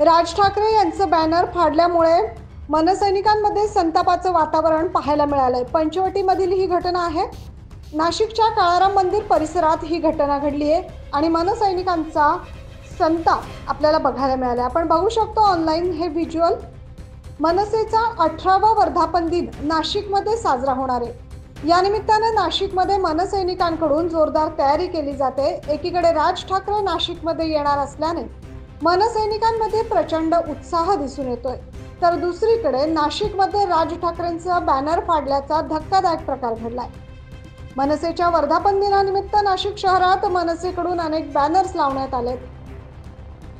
राज ठाकरे यांचं बॅनर फाडल्यामुळे मनसैनिकांमध्ये संतापाचं वातावरण पाहायला मिळालंय। पंचवटीमधील ही घटना आहे। नाशिकच्या काळाराम मंदिर परिसरात ही घटना घडली आहे आणि मनसैनिकांचा संताप आपल्याला बघायला मिळाला। आपण बघू शकतो ऑनलाईन हे व्हिज्युअल। मनसेचा 18वा वर्धापन दिन नाशिकमध्ये साजरा होणार आहे। या निमित्ताने नाशिकमध्ये मनसैनिकांकडून जोरदार तयारी केली जाते। एकीकडे राज ठाकरे नाशिकमध्ये येणार असल्याने मनसैनिकांमध्ये प्रचंड उत्साह दिसून येतोय, तर दुसरीकडे नाशिकमध्ये राज ठाकरेंचा बॅनर फाडल्याचा धक्कादायक प्रकार घडलाय। मनसेच्या वर्धापन दिनानिमित्त नाशिक शहरात मनसेकडून अनेक बॅनर्स लावण्यात आले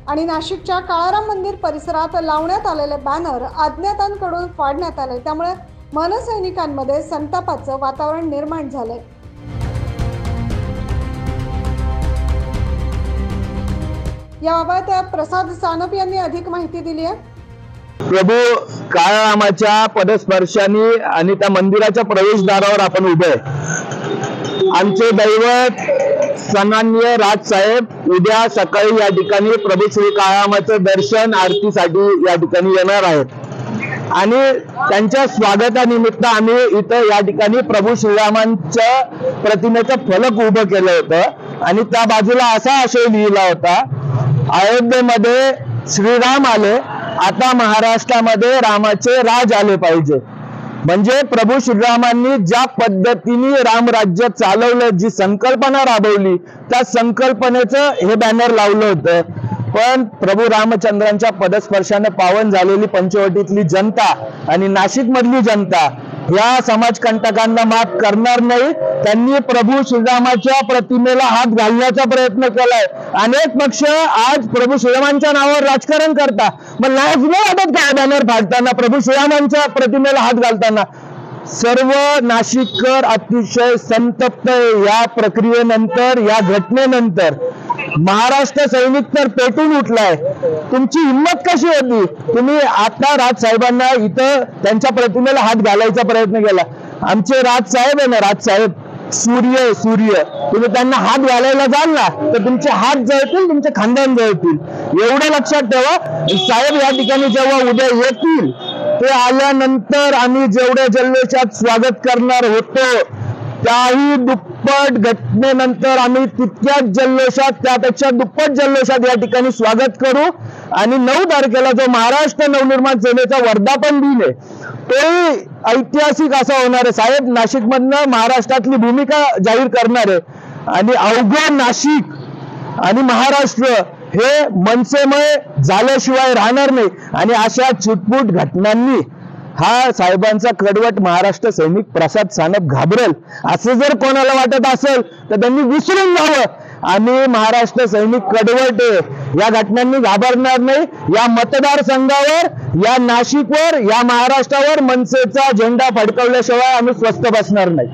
आणि नाशिकच्या काळाराम मंदिर परिसरात लावण्यात आलेले बॅनर अज्ञातांकडून फाडण्यात आले। त्यामुळे मनसैनिकांमध्ये संतापाचं वातावरण निर्माण झालंय। याबाबत प्रसाद सानप यांनी अधिक माहिती दिली आहे। प्रभू काळारामाच्या पदस्पर्शाने आणि त्या मंदिराच्या प्रवेशद्वारावर आपण उभे आहे। आमचे दैवत सन्माननीय राजसाहेब उद्या सकाळी या ठिकाणी प्रभू श्री काळारामाचं दर्शन आरतीसाठी या ठिकाणी येणार आहेत आणि त्यांच्या स्वागतानिमित्त आम्ही इथं या ठिकाणी प्रभू श्रीरामांच्या प्रतिमेचं फलक उभं केलं होतं आणि त्या बाजूला असा आशय लिहिला होता, अयोध्येमध्ये श्रीराम आले, आता महाराष्ट्रामध्ये रामाचे राज आले पाहिजे। म्हणजे प्रभू श्रीरामांनी ज्या पद्धतीने रामराज्य चालवलं, जी संकल्पना राबवली, त्या संकल्पनेचं हे बॅनर लावलं होतं। पण प्रभू रामचंद्रांच्या पदस्पर्शाने पावन झालेली पंचवटीतली जनता आणि नाशिक मधली जनता या समाजकंटकांना माफ करणार नाही। त्यांनी प्रभू श्रीरामाच्या प्रतिमेला हात घालण्याचा प्रयत्न केलाय। अनेक पक्ष आज प्रभू श्रीरामांच्या नावावर राजकारण करता, पण लाज नाही वाटत काय बॅनर फाडताना, प्रभू श्रीरामांच्या प्रतिमेला हात घालताना? सर्व नाशिककर अतिशय संतप्त या प्रक्रियेनंतर, या घटनेनंतर। महाराष्ट्र सैनिक तर पेटून उठलाय। तुमची हिंमत कशी होती? तुम्ही आता राजसाहेबांना इथं त्यांच्या प्रतिमेला हात घालायचा प्रयत्न केला। आमचे राजसाहेब आहे ना, राजसाहेब सूर्य सूर्य, तुम्ही त्यांना हात घालायला जाल ना तर तुमचे हात जळतील, तुमचे खांदण जळतील। एवढं लक्षात ठेवा। साहेब या ठिकाणी जेव्हा उद्या येतील, ते आल्यानंतर आम्ही जेवढ्या जल्लोषात स्वागत करणार होतो, त्याही दुप्पट घटनेनंतर आम्ही तितक्याच जल्लोषात, त्यापेक्षा दुप्पट जल्लोषात या ठिकाणी स्वागत करू। आणि 9 तारखेला जो महाराष्ट्र नवनिर्माण सेनेचा वर्धापन दिन आहे, तोही ऐतिहासिक असा होणार आहे। साहेब नाशिक मधनं महाराष्ट्रातली भूमिका जाहीर करणार आहे आणि अवघड नाशिक आणि महाराष्ट्र हे मनसेमय झाल्याशिवाय राहणार नाही। आणि अशा छुटपुट घटनांनी हा साहेबांचा कडवट महाराष्ट्र सैनिक प्रसाद सानप घाबरेल असं जर कोणाला वाटत असेल तर त्यांनी विसरून जावं। आम्ही महाराष्ट्र सैनिक कडवट आहे, या घटनांनी घाबरणार नाही। या मतदारसंघावर, या नाशिकवर, या महाराष्ट्रावर मनसेचा झेंडा फडकवल्याशिवाय आम्ही स्वस्थ बसणार नाही।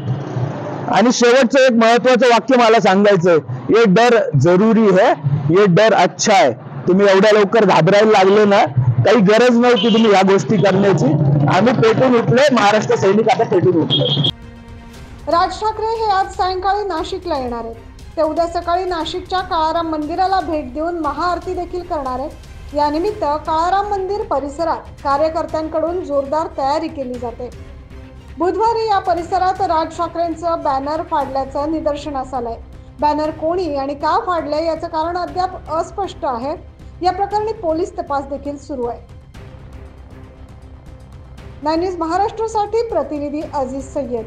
आणि शेवटचं एक महत्वाचं वाक्य मला सांगायचंय, ये डर जरुरी है, ये डर अच्छा है। तुम्ही एवढ्या लवकर घाबरायला लागले ना, काही गरज नव्हती तुम्ही या गोष्टी करण्याची। आम्ही पेटून उठले, महाराष्ट्र सैनिक आता पेटून उठले। राज ठाकरे हे आज सायंकाळी नाशिकला येणार आहेत। ते उद्या सकाळी नाशिकच्या काळाराम मंदिराला भेट देऊन महाआरती देखील करणार आहेत। या निमित्त काळाराम मंदिर परिसरात कार्यकर्त्यांकडून जोरदार तयारी केली जाते। बुधवारी या परिसरात राज ठाकरेंचं बॅनर फाडल्याचं निदर्शनास आलंय। बॅनर कोणी आणि का फाडले याचं कारण अद्याप अस्पष्ट आहे। या प्रकरणी पोलीस तपास देखील सुरू आहे। 9 न्यूज महाराष्ट्रासाठी प्रतिनिधी अजीज सय्यद।